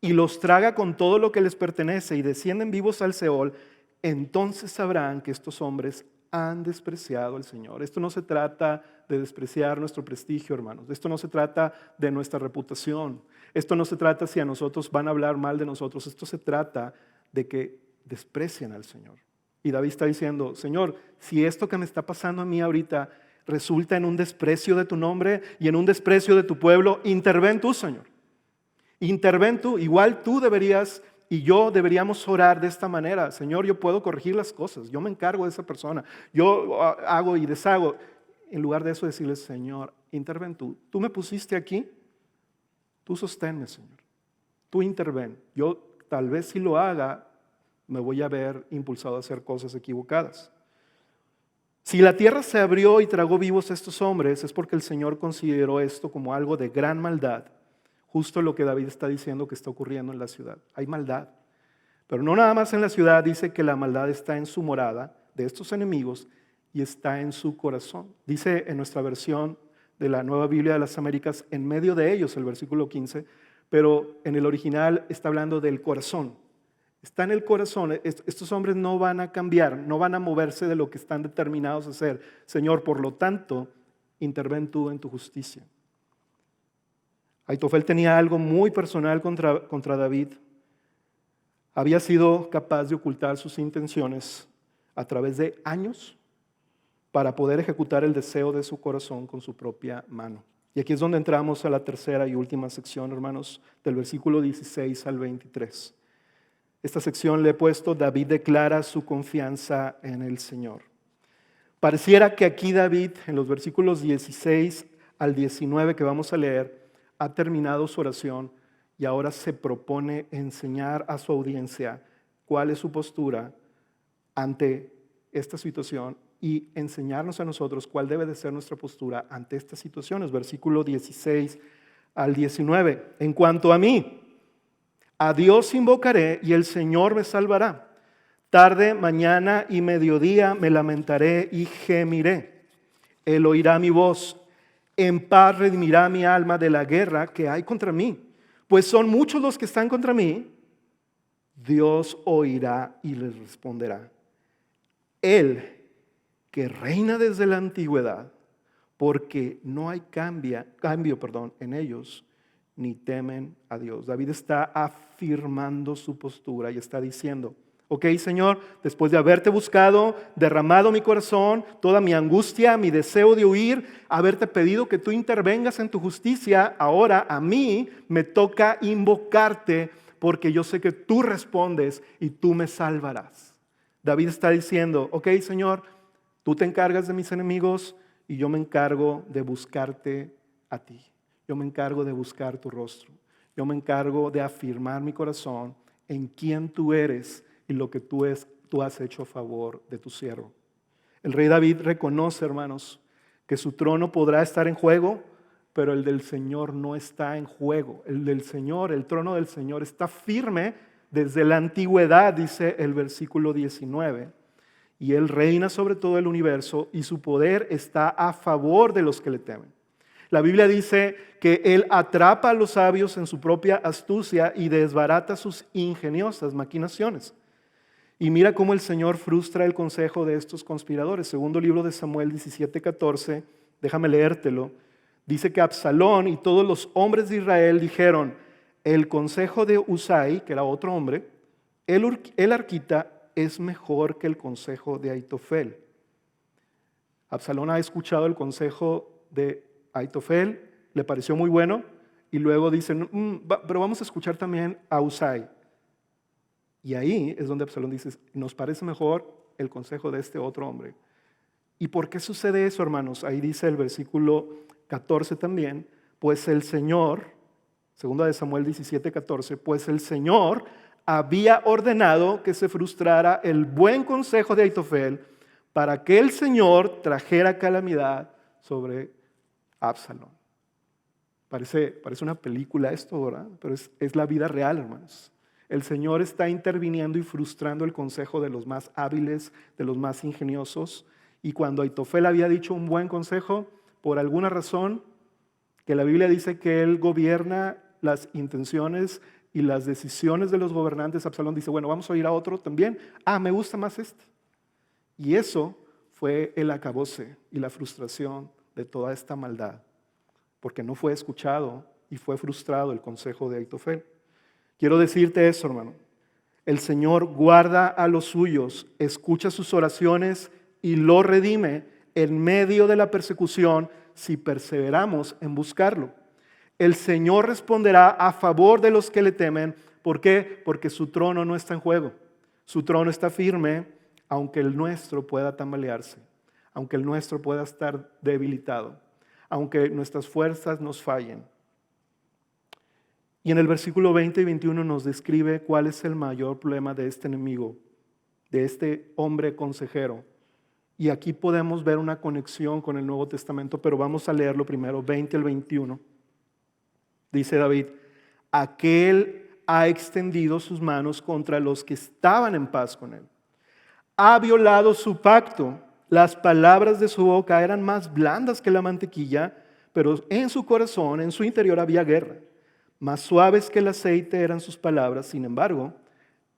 y los traga con todo lo que les pertenece y descienden vivos al Seol, entonces sabrán que estos hombres han despreciado al Señor. Esto no se trata de despreciar nuestro prestigio, hermanos. Esto no se trata de nuestra reputación. Esto no se trata si a nosotros van a hablar mal de nosotros. Esto se trata de que desprecian al Señor. Y David está diciendo, Señor, si esto que me está pasando a mí ahorita resulta en un desprecio de tu nombre y en un desprecio de tu pueblo, interven tú, Señor. Interven tú. Igual tú deberías y yo deberíamos orar de esta manera. Señor, yo puedo corregir las cosas. Yo me encargo de esa persona. Yo hago y deshago. En lugar de eso decirle, Señor, interven tú. Tú me pusiste aquí. Tú sosténme, Señor. Tú interven. Yo tal vez si lo haga, me voy a ver impulsado a hacer cosas equivocadas. Si la tierra se abrió y tragó vivos a estos hombres, es porque el Señor consideró esto como algo de gran maldad. Justo lo que David está diciendo que está ocurriendo en la ciudad. Hay maldad. Pero no nada más en la ciudad, dice que la maldad está en su morada de estos enemigos y está en su corazón. Dice en nuestra versión de la Nueva Biblia de las Américas, en medio de ellos, el versículo 15, pero en el original está hablando del corazón. Está en el corazón. Estos hombres no van a cambiar, no van a moverse de lo que están determinados a hacer. Señor, por lo tanto, interven tú en tu justicia. Aitofel tenía algo muy personal contra David. Había sido capaz de ocultar sus intenciones a través de años para poder ejecutar el deseo de su corazón con su propia mano. Y aquí es donde entramos a la tercera y última sección, hermanos, del versículo 16 al 23. Esta sección le he puesto: David declara su confianza en el Señor. Pareciera que aquí David, en los versículos 16 al 19 que vamos a leer, ha terminado su oración y ahora se propone enseñar a su audiencia cuál es su postura ante esta situación y enseñarnos a nosotros cuál debe de ser nuestra postura ante estas situaciones. Versículo 16 al 19. En cuanto a mí, a Dios invocaré y el Señor me salvará. Tarde, mañana y mediodía me lamentaré y gemiré. Él oirá mi voz. En paz redimirá mi alma de la guerra que hay contra mí. Pues son muchos los que están contra mí. Dios oirá y les responderá. Él que reina desde la antigüedad, porque no hay cambio en ellos, ni temen a Dios. David está afirmando su postura y está diciendo: ok, Señor, después de haberte buscado, derramado mi corazón, toda mi angustia, mi deseo de huir, haberte pedido que tú intervengas en tu justicia, ahora a mí me toca invocarte porque yo sé que tú respondes y tú me salvarás. David está diciendo: ok, Señor, tú te encargas de mis enemigos y yo me encargo de buscarte a ti. Yo me encargo de buscar tu rostro. Yo me encargo de afirmar mi corazón en quién tú eres y lo que tú has hecho a favor de tu siervo. El rey David reconoce, hermanos, que su trono podrá estar en juego, pero el del Señor no está en juego. El del Señor, el trono del Señor está firme desde la antigüedad, dice el versículo 19. Y Él reina sobre todo el universo y su poder está a favor de los que le temen. La Biblia dice que Él atrapa a los sabios en su propia astucia y desbarata sus ingeniosas maquinaciones. Y mira cómo el Señor frustra el consejo de estos conspiradores. Segundo libro de Samuel 17:14, déjame leértelo. Dice que Absalón y todos los hombres de Israel dijeron: el consejo de Usai, que era otro hombre, el arquita, es mejor que el consejo de Aitofel. Absalón ha escuchado el consejo de Aitofel, le pareció muy bueno, y luego dicen: pero vamos a escuchar también a Usai. Y ahí es donde Absalón dice: nos parece mejor el consejo de este otro hombre. ¿Y por qué sucede eso, hermanos? Ahí dice el versículo 14 también: pues el Señor, segunda de Samuel 17:14, pues el Señor había ordenado que se frustrara el buen consejo de Aitofel para que el Señor trajera calamidad sobre Absalón. Parece una película esto, ¿verdad? Pero es la vida real, hermanos. El Señor está interviniendo y frustrando el consejo de los más hábiles, de los más ingeniosos. Y cuando Aitofel había dicho un buen consejo, por alguna razón, que la Biblia dice que él gobierna las intenciones y las decisiones de los gobernantes, Absalón dice: bueno, vamos a ir a otro también. Me gusta más este. Y eso fue el acabose y la frustración de toda esta maldad, porque no fue escuchado y fue frustrado el consejo de Aitofel. Quiero decirte eso, hermano. El Señor guarda a los suyos, escucha sus oraciones y lo redime en medio de la persecución si perseveramos en buscarlo. El Señor responderá a favor de los que le temen. ¿Por qué? Porque su trono no está en juego. Su trono está firme, aunque el nuestro pueda tambalearse, aunque el nuestro pueda estar debilitado, aunque nuestras fuerzas nos fallen. Y en el versículo 20 y 21 nos describe cuál es el mayor problema de este enemigo, de este hombre consejero. y aquí podemos ver una conexión con el Nuevo Testamento, pero vamos a leerlo primero, 20 al 21. Dice David, aquel ha extendido sus manos contra los que estaban en paz con él. Ha violado su pacto. Las palabras de su boca eran más blandas que la mantequilla, pero en su corazón, en su interior había guerra. Más suaves que el aceite eran sus palabras, sin embargo,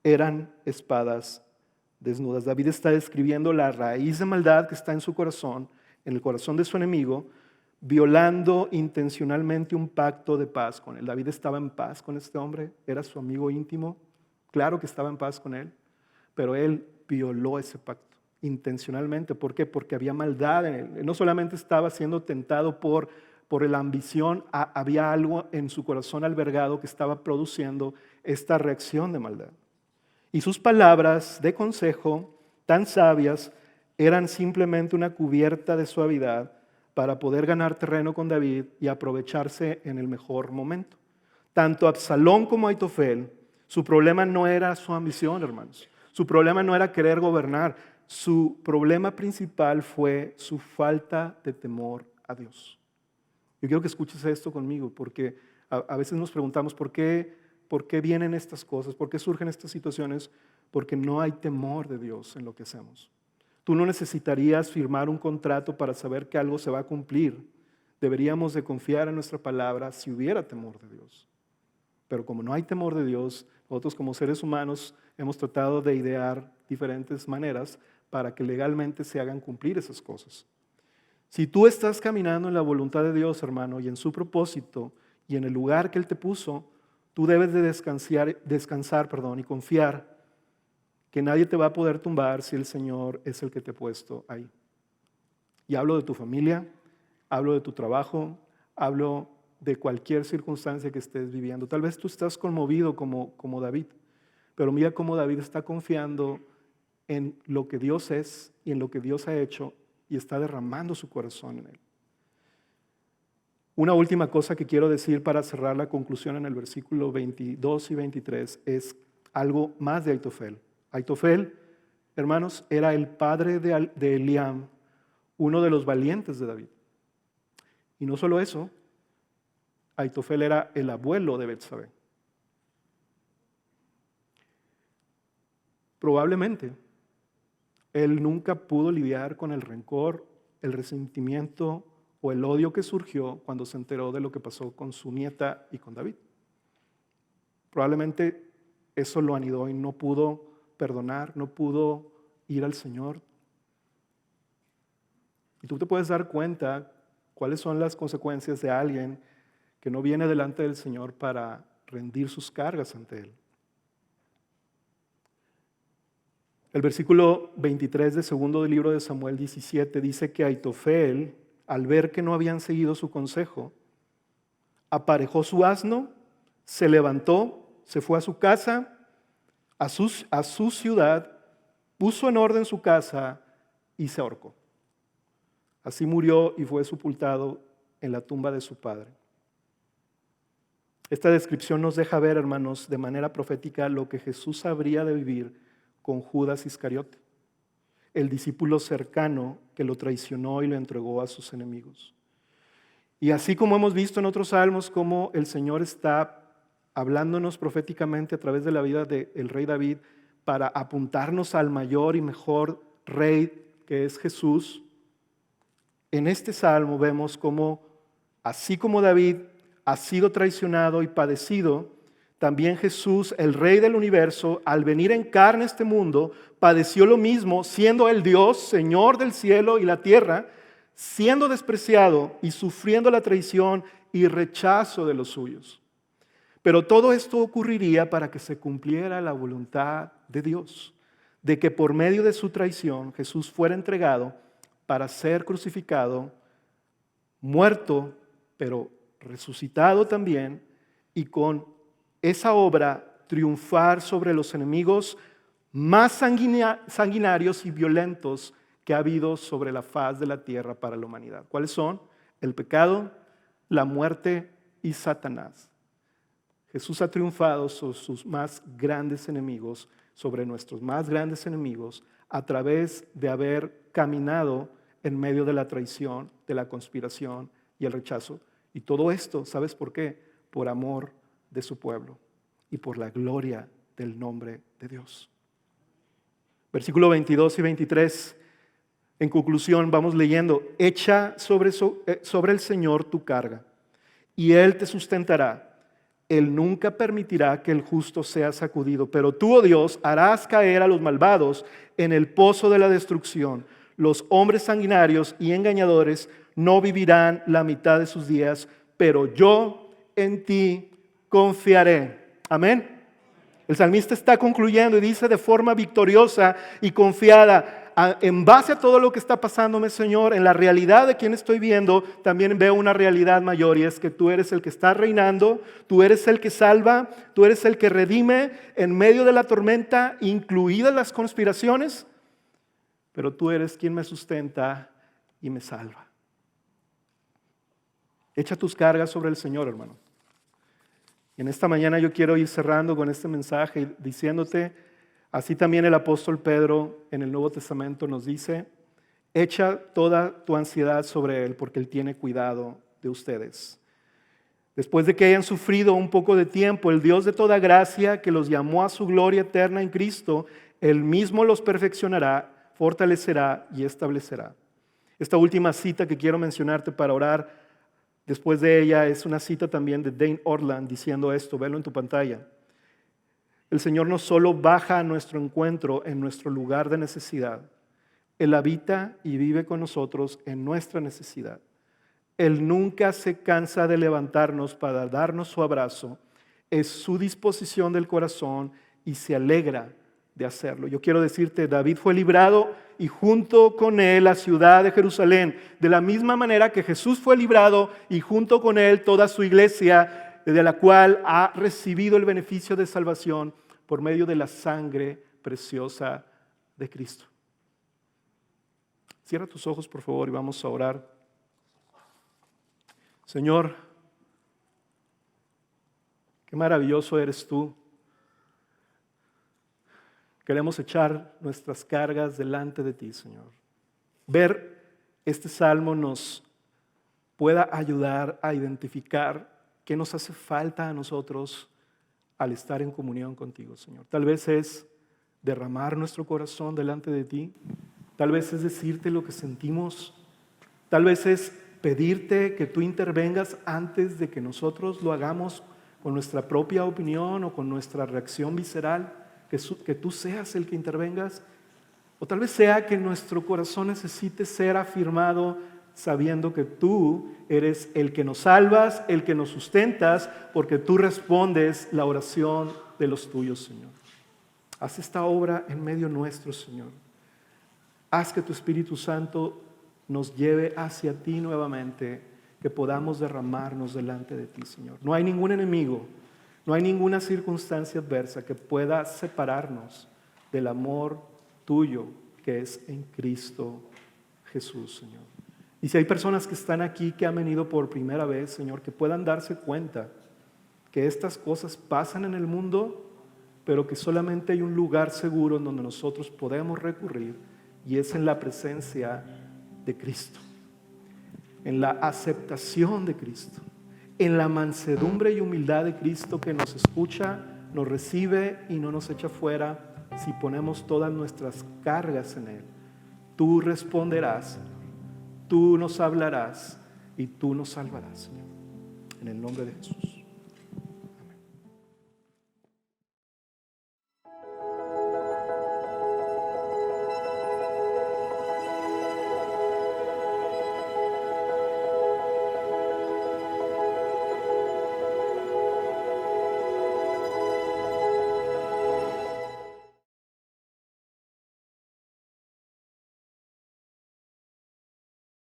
eran espadas desnudas. David está describiendo la raíz de maldad que está en su corazón, en el corazón de su enemigo, violando intencionalmente un pacto de paz con él. David estaba en paz con este hombre, era su amigo íntimo, claro que estaba en paz con él, pero él violó ese pacto intencionalmente. ¿Por qué? Porque había maldad en él. Él no solamente estaba siendo tentado por la ambición, había algo en su corazón albergado que estaba produciendo esta reacción de maldad. Y sus palabras de consejo, tan sabias, eran simplemente una cubierta de suavidad para poder ganar terreno con David y aprovecharse en el mejor momento. Tanto Absalón como Aitofel, su problema no era su ambición, hermanos. Su problema no era querer gobernar. Su problema principal fue su falta de temor a Dios. Yo quiero que escuches esto conmigo, porque a veces nos preguntamos ¿por qué vienen estas cosas? ¿Por qué surgen estas situaciones? Porque no hay temor de Dios en lo que hacemos. Tú no necesitarías firmar un contrato para saber que algo se va a cumplir. Deberíamos de confiar en nuestra palabra si hubiera temor de Dios. Pero como no hay temor de Dios, nosotros como seres humanos hemos tratado de idear diferentes maneras para que legalmente se hagan cumplir esas cosas. Si tú estás caminando en la voluntad de Dios, hermano, y en su propósito, y en el lugar que Él te puso, tú debes de descansar y confiar que nadie te va a poder tumbar si el Señor es el que te ha puesto ahí. Y hablo de tu familia, hablo de tu trabajo, hablo de cualquier circunstancia que estés viviendo. Tal vez tú estás conmovido como David, pero mira cómo David está confiando en lo que Dios es y en lo que Dios ha hecho y está derramando su corazón en él. Una última cosa que quiero decir para cerrar la conclusión en el versículo 22 y 23 es algo más de Aitofel. Aitofel, hermanos, era el padre de Eliam, uno de los valientes de David. Y no solo eso, Aitofel era el abuelo de Betsabé. Probablemente él nunca pudo lidiar con el rencor, el resentimiento o el odio que surgió cuando se enteró de lo que pasó con su nieta y con David. Probablemente eso lo anidó y no pudo perdonar, no pudo ir al Señor. Y tú te puedes dar cuenta cuáles son las consecuencias de alguien que no viene delante del Señor para rendir sus cargas ante Él. El versículo 23 del segundo del libro de Samuel 17 dice que Aitofel, al ver que no habían seguido su consejo, aparejó su asno, se levantó, se fue a su casa, a su ciudad, puso en orden su casa y se ahorcó. Así murió y fue sepultado en la tumba de su padre. Esta descripción nos deja ver, hermanos, de manera profética lo que Jesús habría de vivir con Judas Iscariote, el discípulo cercano que lo traicionó y lo entregó a sus enemigos. Y así como hemos visto en otros salmos cómo el Señor está hablándonos proféticamente a través de la vida del rey David para apuntarnos al mayor y mejor rey que es Jesús, en este salmo vemos cómo, así como David ha sido traicionado y padecido, también Jesús, el Rey del universo, al venir en carne a este mundo, padeció lo mismo, siendo el Dios, Señor del cielo y la tierra, siendo despreciado y sufriendo la traición y rechazo de los suyos. Pero todo esto ocurriría para que se cumpliera la voluntad de Dios, de que por medio de su traición Jesús fuera entregado para ser crucificado, muerto, pero resucitado también, y con esa obra triunfar sobre los enemigos más sanguinarios y violentos que ha habido sobre la faz de la tierra para la humanidad. ¿Cuáles son? El pecado, la muerte y Satanás. Jesús ha triunfado sobre sus más grandes enemigos, sobre nuestros más grandes enemigos, a través de haber caminado en medio de la traición, de la conspiración y el rechazo. Y todo esto, ¿sabes por qué? Por amor de su pueblo y por la gloria del nombre de Dios. Versículo 22 y 23. En conclusión, vamos leyendo: echa sobre el Señor tu carga, y Él te sustentará. Él nunca permitirá que el justo sea sacudido, pero tú, oh Dios, harás caer a los malvados en el pozo de la destrucción. Los hombres sanguinarios y engañadores no vivirán la mitad de sus días, pero yo en ti confiaré. Amén. El salmista está concluyendo y dice de forma victoriosa y confiada: en base a todo lo que está pasándome, Señor, en la realidad de quien estoy viendo, también veo una realidad mayor, y es que tú eres el que está reinando, tú eres el que salva, tú eres el que redime en medio de la tormenta, incluidas las conspiraciones, pero tú eres quien me sustenta y me salva. Echa tus cargas sobre el Señor, hermano. Y en esta mañana yo quiero ir cerrando con este mensaje diciéndote: así también el apóstol Pedro en el Nuevo Testamento nos dice: echa toda tu ansiedad sobre Él, porque Él tiene cuidado de ustedes. Después de que hayan sufrido un poco de tiempo, el Dios de toda gracia, que los llamó a su gloria eterna en Cristo, Él mismo los perfeccionará, fortalecerá y establecerá. Esta última cita que quiero mencionarte para orar después de ella es una cita también de Dane Ortland diciendo esto. Velo en tu pantalla. El Señor no solo baja a nuestro encuentro en nuestro lugar de necesidad, Él habita y vive con nosotros en nuestra necesidad. Él nunca se cansa de levantarnos para darnos su abrazo. Es su disposición del corazón y se alegra de hacerlo. Yo quiero decirte, David fue librado y junto con él la ciudad de Jerusalén. De la misma manera que Jesús fue librado y junto con él toda su iglesia, de la cual ha recibido el beneficio de salvación por medio de la sangre preciosa de Cristo. Cierra tus ojos, por favor, y vamos a orar. Señor, qué maravilloso eres tú. Queremos echar nuestras cargas delante de ti, Señor. Ver este salmo nos pueda ayudar a identificar qué nos hace falta a nosotros al estar en comunión contigo, Señor. Tal vez es derramar nuestro corazón delante de ti. Tal vez es decirte lo que sentimos. Tal vez es pedirte que tú intervengas antes de que nosotros lo hagamos con nuestra propia opinión o con nuestra reacción visceral. Que tú seas el que intervengas. O tal vez sea que nuestro corazón necesite ser afirmado sabiendo que tú eres el que nos salvas, el que nos sustentas, porque tú respondes la oración de los tuyos, Señor. Haz esta obra en medio nuestro, Señor. Haz que tu Espíritu Santo nos lleve hacia ti nuevamente, que podamos derramarnos delante de ti, Señor. No hay ningún enemigo, no hay ninguna circunstancia adversa que pueda separarnos del amor tuyo que es en Cristo Jesús, Señor. Y si hay personas que están aquí que han venido por primera vez, Señor, que puedan darse cuenta que estas cosas pasan en el mundo, pero que solamente hay un lugar seguro en donde nosotros podemos recurrir, y es en la presencia de Cristo, en la aceptación de Cristo, en la mansedumbre y humildad de Cristo, que nos escucha, nos recibe y no nos echa fuera si ponemos todas nuestras cargas en Él. Tú responderás, tú nos hablarás y tú nos salvarás, Señor. En el nombre de Jesús.